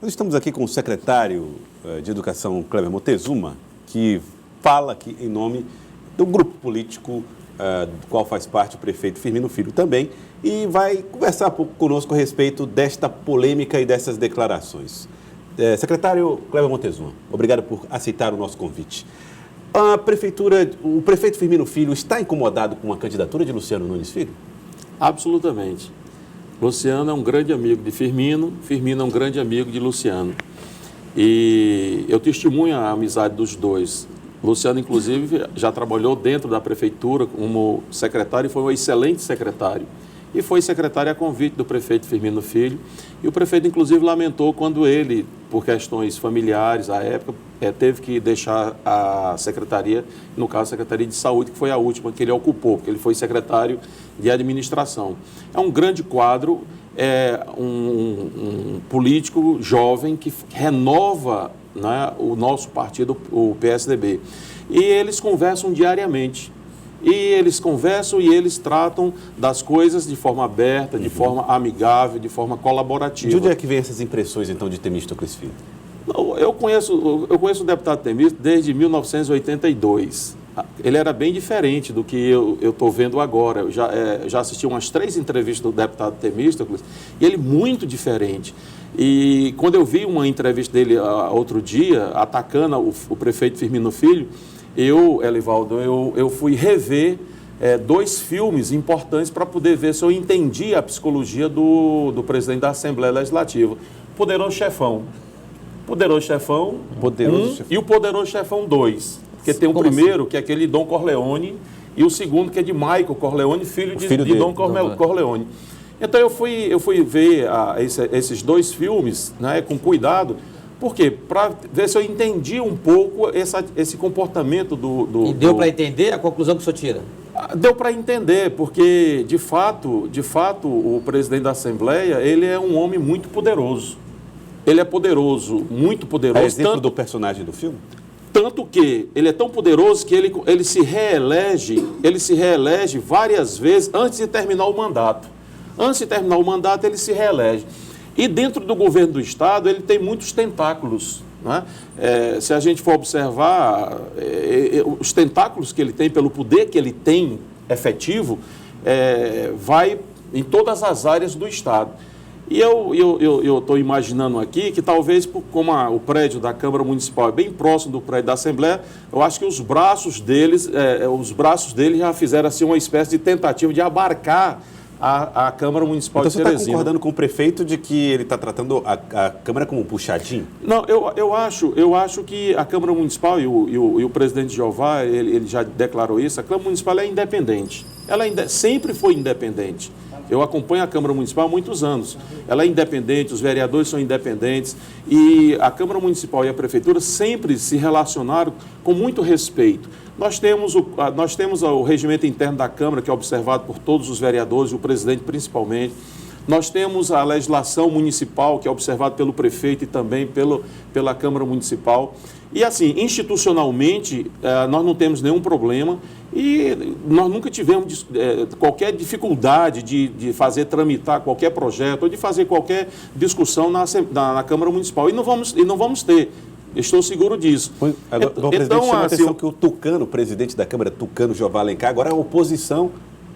Nós estamos aqui com o secretário de Educação, Kleber Moctezuma, que fala aqui em nome do grupo político do qual faz parte o prefeito Firmino Filho também, e vai conversar um pouco conosco a respeito desta polêmica e dessas declarações. Secretário Kleber Moctezuma, obrigado por aceitar o nosso convite. A prefeitura, o prefeito Firmino Filho está incomodado com a candidatura de Luciano Nunes Filho? Absolutamente. Luciano é um grande amigo de Firmino, Firmino é um grande amigo de Luciano. E eu testemunho a amizade dos dois. Luciano, inclusive, já trabalhou dentro da prefeitura como secretário e foi um excelente secretário. E foi secretário a convite do prefeito Firmino Filho. E o prefeito, inclusive, lamentou quando ele, por questões familiares, à época, teve que deixar a secretaria, no caso, a Secretaria de Saúde, que foi a última que ele ocupou, porque ele foi secretário de administração. É um grande quadro, é um político jovem que renova, né, o nosso partido, o PSDB. E eles conversam diariamente. E eles conversam e eles tratam das coisas de forma aberta, de forma amigável, de forma colaborativa. De onde é que vem essas impressões, então, de Temístocles Filho? Eu conheço o deputado Temístocles desde 1982. Ele era bem diferente do que eu estou vendo agora. Eu já assisti umas 3 entrevistas do deputado Temístocles e ele muito diferente. E quando eu vi uma entrevista dele outro dia, atacando o prefeito Firmino Filho, Elivaldo, eu fui rever 2 filmes importantes para poder ver se eu entendi a psicologia do presidente da Assembleia Legislativa. Poderoso Chefão 1 e o Poderoso Chefão 2. Porque tem o primeiro, que é aquele Dom Corleone, e o segundo, que é de Michael Corleone, filho de Dom Corleone. Então eu fui ver esses 2 filmes, né, com cuidado. Por quê? Para ver se eu entendi um pouco esse comportamento do... E deu para entender a conclusão que o senhor tira? Deu para entender, porque, de fato, o presidente da Assembleia, ele é um homem muito poderoso. Ele é poderoso, muito poderoso. É exemplo do personagem do filme? Tanto que ele é tão poderoso que ele se reelege várias vezes antes de terminar o mandato. Antes de terminar o mandato, ele se reelege. E dentro do governo do Estado, ele tem muitos tentáculos. Né? Se a gente for observar, os tentáculos que ele tem, pelo poder que ele tem efetivo, vai em todas as áreas do Estado. E eu estou imaginando aqui que talvez, como o prédio da Câmara Municipal é bem próximo do prédio da Assembleia, eu acho que os braços dele já fizeram assim, uma espécie de tentativa de abarcar a Câmara Municipal de Teresina. Então você está concordando com o prefeito de que ele está tratando a Câmara como um puxadinho? Não, eu acho que a Câmara Municipal, e o presidente Jeová, ele já declarou isso, a Câmara Municipal é independente. Ela sempre foi independente. Eu acompanho a Câmara Municipal há muitos anos. Ela é independente, os vereadores são independentes e a Câmara Municipal e a Prefeitura sempre se relacionaram com muito respeito. Nós temos o regimento interno da Câmara, que é observado por todos os vereadores, o presidente principalmente. Nós temos a legislação municipal, que é observada pelo prefeito e também pela Câmara Municipal. E, assim, institucionalmente, nós não temos nenhum problema e nós nunca tivemos qualquer dificuldade de fazer tramitar qualquer projeto ou de fazer qualquer discussão na Câmara Municipal. E não vamos ter. Estou seguro disso. O presidente chama a atenção que o Tucano, o presidente da Câmara, Tucano Jeová Alencar, agora é oposição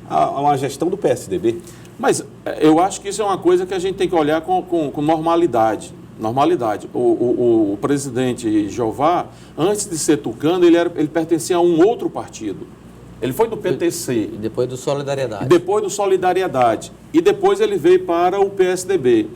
a uma gestão do PSDB. Mas eu acho que isso é uma coisa que a gente tem que olhar com normalidade. O presidente Jeová, antes de ser Tucano, ele pertencia a um outro partido. Ele foi do PTC. E depois do Solidariedade. E depois ele veio para o PSDB.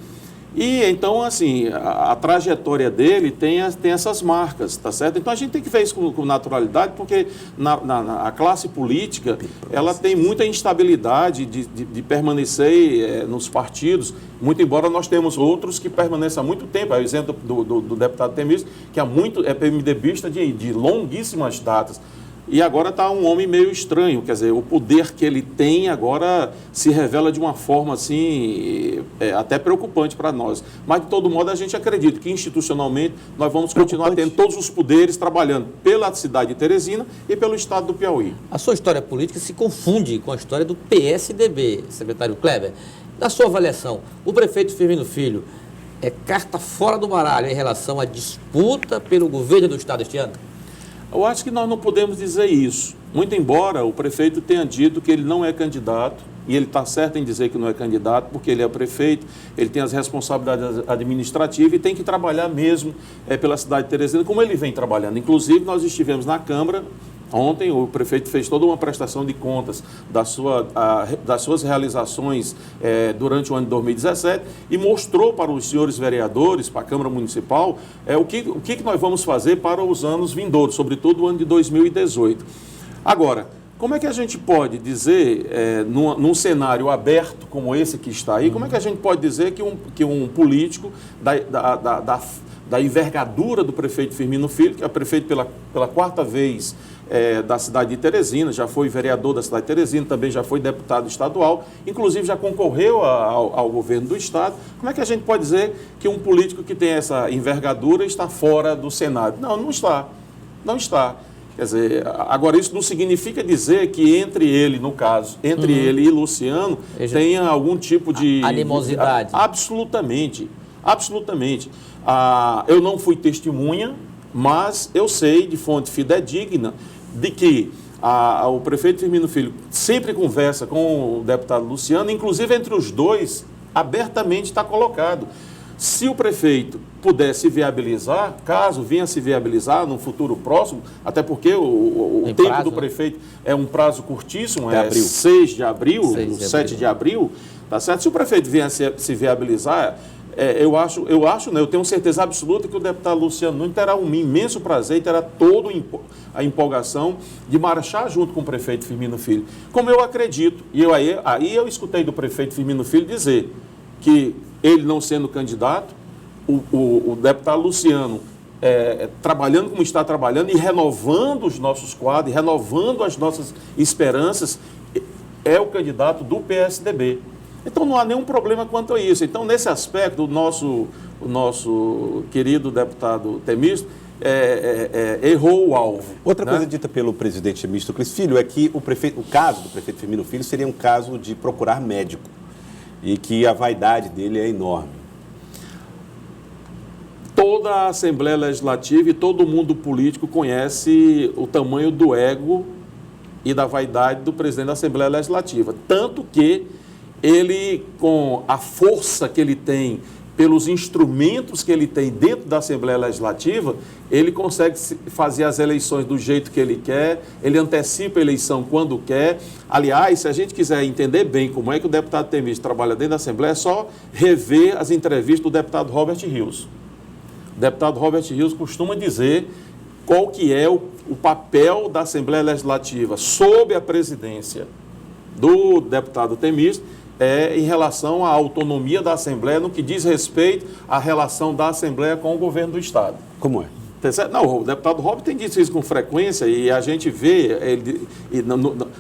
E então, assim, a trajetória dele tem essas marcas, tá certo? Então a gente tem que ver isso com naturalidade, porque a classe política, ela tem muita instabilidade de permanecer nos partidos, muito embora nós temos outros que permanecem há muito tempo. É o exemplo do deputado Temístocles, que é PMDBista de longuíssimas datas. E agora está um homem meio estranho, quer dizer, o poder que ele tem agora se revela de uma forma assim, até preocupante para nós. Mas, de todo modo, a gente acredita que institucionalmente nós vamos continuar tendo todos os poderes trabalhando pela cidade de Teresina e pelo estado do Piauí. A sua história política se confunde com a história do PSDB, secretário Kleber. Na sua avaliação, o prefeito Firmino Filho é carta fora do baralho em relação à disputa pelo governo do Estado este ano? Eu acho que nós não podemos dizer isso. Muito embora o prefeito tenha dito que ele não é candidato, e ele está certo em dizer que não é candidato, porque ele é prefeito, ele tem as responsabilidades administrativas e tem que trabalhar mesmo pela cidade de Teresina, como ele vem trabalhando. Inclusive, nós estivemos na Câmara. Ontem o prefeito fez toda uma prestação de contas das suas realizações durante o ano de 2017 e mostrou para os senhores vereadores, para a Câmara Municipal, o que nós vamos fazer para os anos vindouros, sobretudo o ano de 2018. Agora, como é que a gente pode dizer, num cenário aberto como esse que está aí, como é que a gente pode dizer que um político da envergadura do prefeito Firmino Filho, que é prefeito pela quarta vez da cidade de Teresina, já foi vereador da cidade de Teresina, também já foi deputado estadual, inclusive já concorreu ao governo do Estado. Como é que a gente pode dizer que um político que tem essa envergadura está fora do Senado? Não, não está. Não está. Quer dizer, agora isso não significa dizer que entre ele, no caso, entre ele e Luciano, tenha algum tipo de animosidade. Absolutamente. Absolutamente. Eu não fui testemunha, mas eu sei de fonte fidedigna de que o prefeito Firmino Filho sempre conversa com o deputado Luciano, inclusive entre os dois, abertamente está colocado. Se o prefeito pudesse viabilizar, caso venha se viabilizar no futuro próximo, até porque o tempo prazo, do prefeito é um prazo curtíssimo, é 6 de abril, 7 de abril, tá certo? Se o prefeito vier se viabilizar, eu tenho certeza absoluta que o deputado Luciano Nunes terá um imenso prazer e terá toda a empolgação de marchar junto com o prefeito Firmino Filho. Como eu acredito, e aí eu escutei do prefeito Firmino Filho dizer que ele não sendo candidato, o deputado Luciano trabalhando como está trabalhando e renovando os nossos quadros, renovando as nossas esperanças, é o candidato do PSDB. Então não há nenhum problema quanto a isso. Então, nesse aspecto, o nosso querido deputado Temístocles errou o alvo. Outra coisa dita pelo presidente Temístocles Filho é que o caso do prefeito Firmino Filho seria um caso de procurar médico e que a vaidade dele é enorme. Toda a Assembleia Legislativa e todo o mundo político conhece o tamanho do ego e da vaidade do presidente da Assembleia Legislativa. Tanto que ele, com a força que ele tem, pelos instrumentos que ele tem dentro da Assembleia Legislativa, ele consegue fazer as eleições do jeito que ele quer, ele antecipa a eleição quando quer. Aliás, se a gente quiser entender bem como é que o deputado Temístocles trabalha dentro da Assembleia, é só rever as entrevistas do deputado Robert Rios. O deputado Robert Rios costuma dizer qual que é o papel da Assembleia Legislativa sob a presidência do deputado Temístocles, em relação à autonomia da Assembleia no que diz respeito à relação da Assembleia com o governo do Estado. Como é? Não, o deputado Robert tem dito isso com frequência e a gente vê,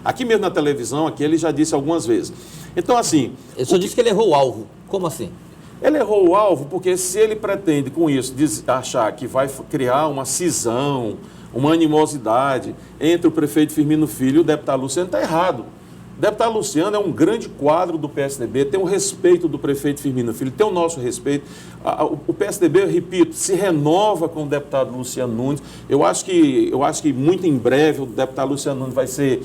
aqui mesmo na televisão, aqui ele já disse algumas vezes. Então, assim... Eu só disse que ele errou o alvo. Como assim? Ele errou o alvo porque se ele pretende com isso achar que vai criar uma cisão, uma animosidade entre o prefeito Firmino Filho e o deputado Luciano, está errado. O deputado Luciano é um grande quadro do PSDB, tem o respeito do prefeito Firmino Filho, tem o nosso respeito. O PSDB, eu repito, se renova com o deputado Luciano Nunes. Eu acho que muito em breve o deputado Luciano Nunes vai ser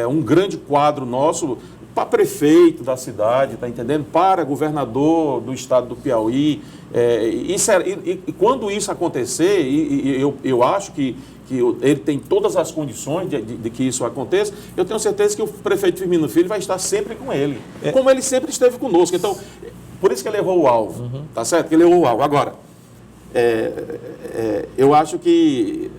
um grande quadro nosso para prefeito da cidade, está entendendo? Para governador do estado do Piauí. E quando isso acontecer, eu acho que ele tem todas as condições de que isso aconteça, eu tenho certeza que o prefeito Firmino Filho vai estar sempre com ele, como ele sempre esteve conosco. Então, por isso que ele errou o alvo, tá certo? Que ele errou o alvo. Agora, eu acho que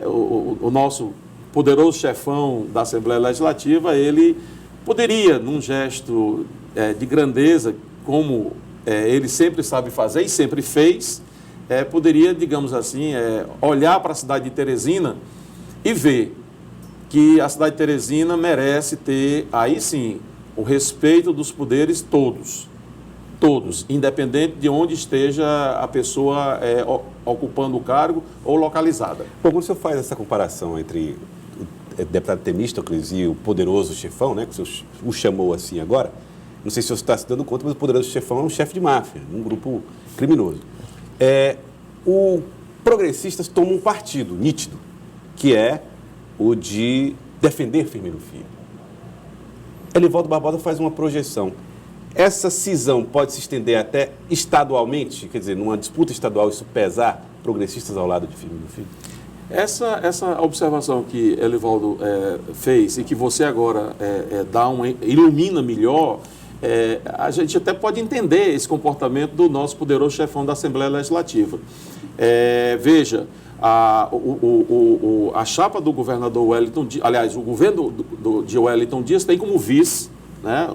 o nosso poderoso chefão da Assembleia Legislativa, ele poderia, num gesto de grandeza, como ele sempre sabe fazer e sempre fez, poderia, digamos assim, olhar para a cidade de Teresina e ver que a cidade de Teresina merece ter, aí sim, o respeito dos poderes todos, independente de onde esteja a pessoa ocupando o cargo ou localizada. Bom, quando o senhor faz essa comparação entre o deputado Temístocles e o poderoso chefão, né, que o senhor o chamou assim agora, Não sei se você está se dando conta, mas o poderoso chefão é um chefe de máfia, um grupo criminoso. O progressistas tomam um partido nítido, que é o de defender Firmino Filho. Elivaldo Barbosa faz uma projeção. Essa cisão pode se estender até estadualmente? Quer dizer, numa disputa estadual, isso pesar progressistas ao lado de Firmino Filho? Essa observação que Elivaldo fez e que você agora ilumina melhor, a gente até pode entender esse comportamento do nosso poderoso chefão da Assembleia Legislativa. Veja, a chapa do governador Wellington Dias, aliás, o governo de Wellington Dias tem como vice, né,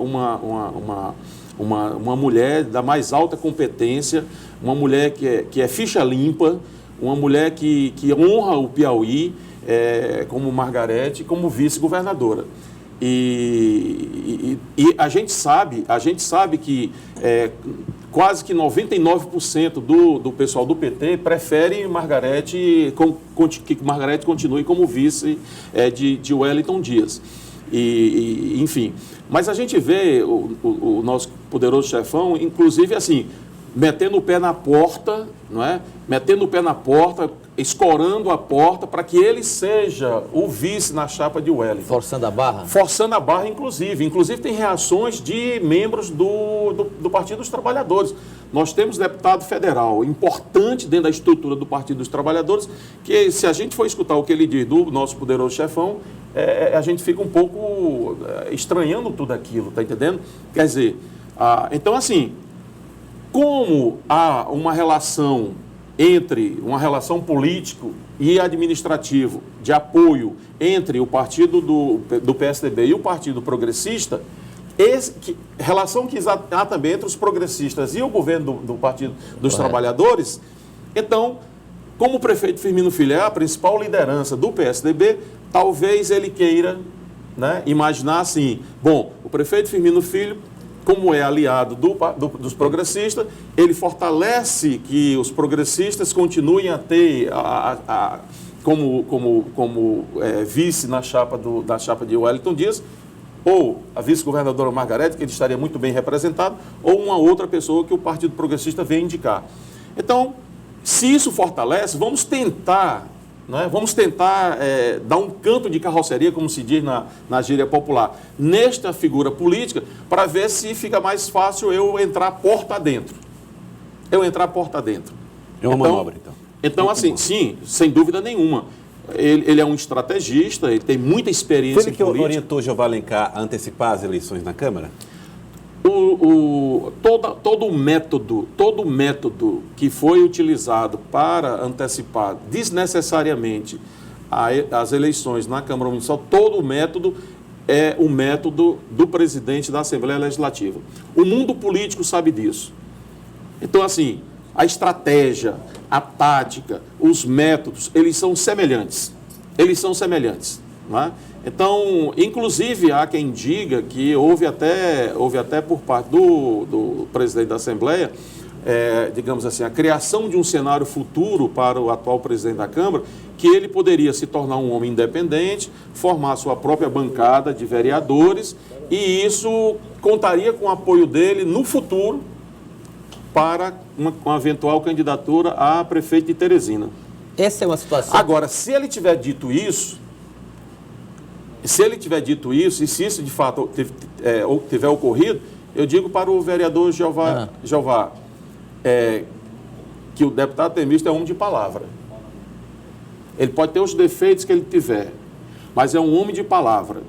uma mulher da mais alta competência, uma mulher que é ficha limpa, uma mulher que honra o Piauí, como Margarete, como vice-governadora. E a gente sabe que quase que 99% do pessoal do PT prefere que Margarete continue como vice de Wellington Dias. Enfim, mas a gente vê o nosso poderoso chefão, inclusive assim, metendo o pé na porta, não é? Metendo o pé na porta, escorando a porta para que ele seja o vice na chapa de Wellington. Forçando a barra? Forçando a barra, inclusive. Inclusive tem reações de membros do Partido dos Trabalhadores. Nós temos deputado federal importante dentro da estrutura do Partido dos Trabalhadores, que se a gente for escutar o que ele diz do nosso poderoso chefão, a gente fica um pouco estranhando tudo aquilo, tá entendendo? Quer dizer, então assim, como há uma relação político e administrativo de apoio entre o partido do PSDB e o Partido Progressista, relação que há também entre os progressistas e o governo do Partido dos Trabalhadores, então, como o prefeito Firmino Filho é a principal liderança do PSDB, talvez ele queira, né, imaginar assim, bom, o prefeito Firmino Filho, como é aliado dos progressistas, ele fortalece que os progressistas continuem a ter como vice na chapa de Wellington Dias, ou a vice-governadora Margarete, que ele estaria muito bem representado, ou uma outra pessoa que o Partido Progressista vem indicar. Então, se isso fortalece, vamos tentar dar um canto de carroceria, como se diz na gíria popular, nesta figura política, para ver se fica mais fácil eu entrar porta dentro. É uma manobra, então. Então, assim, sim, sem dúvida nenhuma. Ele é um estrategista, ele tem muita experiência em política. Foi ele que orientou Jeová Alencar a antecipar as eleições na Câmara? Todo o método que foi utilizado para antecipar desnecessariamente as eleições na Câmara Municipal, todo o método é o método do presidente da Assembleia Legislativa. O mundo político sabe disso. Então, assim, a estratégia, a tática, os métodos, eles são semelhantes. Não é? Então, inclusive, há quem diga que houve até por parte do presidente da Assembleia, digamos assim, a criação de um cenário futuro para o atual presidente da Câmara, que ele poderia se tornar um homem independente, formar sua própria bancada de vereadores, e isso contaria com o apoio dele no futuro para uma eventual candidatura a prefeito de Teresina. Essa é uma situação... Agora, se ele tiver dito isso, e se isso de fato tiver ocorrido, eu digo para o vereador Jeová, que o deputado temista é homem de palavra. Ele pode ter os defeitos que ele tiver, mas é um homem de palavra.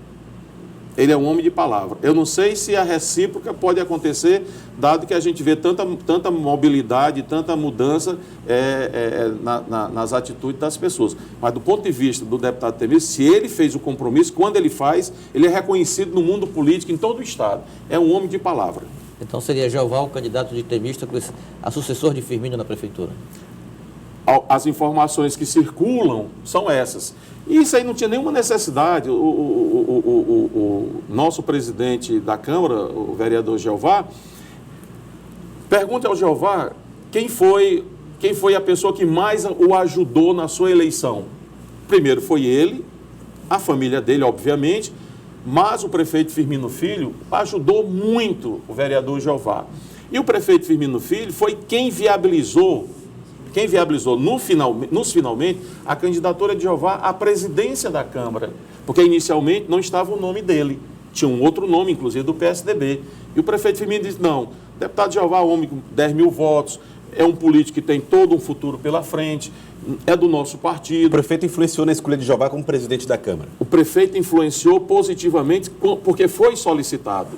Ele é um homem de palavra. Eu não sei se a recíproca pode acontecer, dado que a gente vê tanta mobilidade, tanta mudança nas atitudes das pessoas. Mas do ponto de vista do deputado temista, se ele fez o compromisso, quando ele faz, ele é reconhecido no mundo político, em todo o Estado. É um homem de palavra. Então seria Jeová o candidato de temista a sucessor de Firmino na prefeitura? As informações que circulam são essas. E isso aí não tinha nenhuma necessidade. O nosso presidente da Câmara, o vereador Jeová, pergunta ao Jeová quem foi a pessoa que mais o ajudou na sua eleição. Primeiro foi ele, a família dele, obviamente, Mas o prefeito Firmino Filho ajudou muito o vereador Jeová. E o prefeito Firmino Filho foi quem viabilizou nos finalmente a candidatura de Jeová à presidência da Câmara, porque inicialmente não estava o nome dele, tinha um outro nome, inclusive do PSDB. E o prefeito Firmino disse, não, deputado Jeová, homem com 10 mil votos, é um político que tem todo um futuro pela frente, é do nosso partido. O prefeito influenciou na escolha de Jeová como presidente da Câmara. O prefeito influenciou positivamente porque foi solicitado.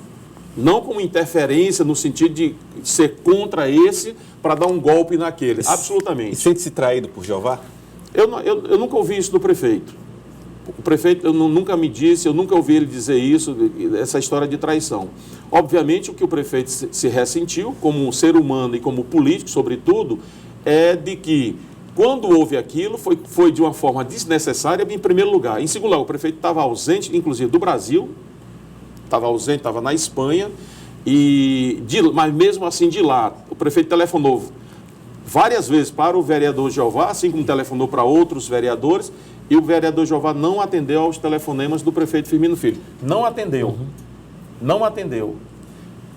Não como interferência no sentido de ser contra esse para dar um golpe naquele. Absolutamente. E sente-se traído por Jeová? Eu nunca ouvi isso do prefeito. O prefeito nunca me disse, eu nunca ouvi ele dizer isso, essa história de traição. Obviamente, o que o prefeito se ressentiu, como um ser humano e como político, sobretudo, é de que, quando houve aquilo, foi de uma forma desnecessária, em primeiro lugar. Em segundo lugar, o prefeito estava ausente, inclusive do Brasil, estava ausente, estava na Espanha, mas mesmo assim de lá, o prefeito telefonou várias vezes para o vereador Jeová, assim como telefonou para outros vereadores, e o vereador Jeová não atendeu aos telefonemas do prefeito Firmino Filho. Não atendeu. Não atendeu.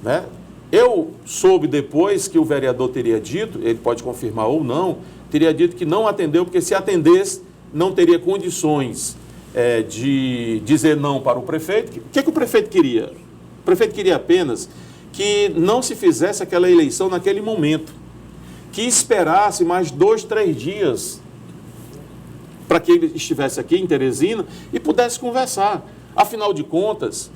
Né? Eu soube depois que o vereador teria dito, ele pode confirmar ou não, teria dito que não atendeu, porque se atendesse, não teria condições de dizer não para o prefeito. O que o prefeito queria? O prefeito queria apenas que não se fizesse aquela eleição naquele momento, que esperasse mais 2, 3 dias para que ele estivesse aqui em Teresina e pudesse conversar. Afinal de contas,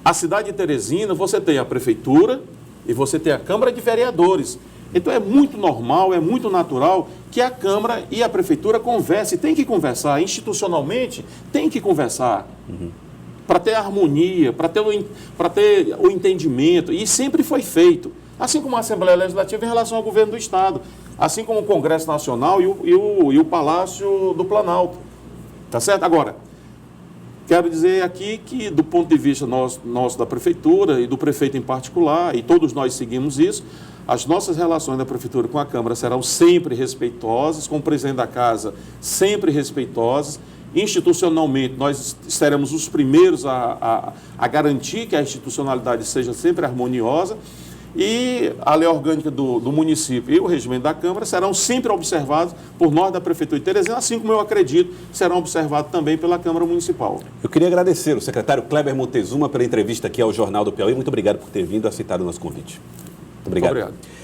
a cidade de Teresina, você tem a prefeitura e você tem a Câmara de Vereadores. Então é muito normal, é muito natural que a Câmara e a Prefeitura conversem. Tem que conversar, institucionalmente tem que conversar. Para ter harmonia, para ter o entendimento. E sempre foi feito. Assim como a Assembleia Legislativa em relação ao governo do Estado. Assim como o Congresso Nacional e o Palácio do Planalto. Tá certo? Agora, quero dizer aqui que, do ponto de vista nosso da Prefeitura e do prefeito em particular, e todos nós seguimos isso, as nossas relações da Prefeitura com a Câmara serão sempre respeitosas, com o presidente da Casa sempre respeitosas. Institucionalmente, nós seremos os primeiros a garantir que a institucionalidade seja sempre harmoniosa e a lei orgânica do município e o regimento da Câmara serão sempre observados por nós da Prefeitura de Teresina, assim como eu acredito serão observados também pela Câmara Municipal. Eu queria agradecer o secretário Kleber Montezuma pela entrevista aqui ao Jornal do Piauí. Muito obrigado por ter vindo e aceitado o nosso convite. Muito obrigado. Muito obrigado.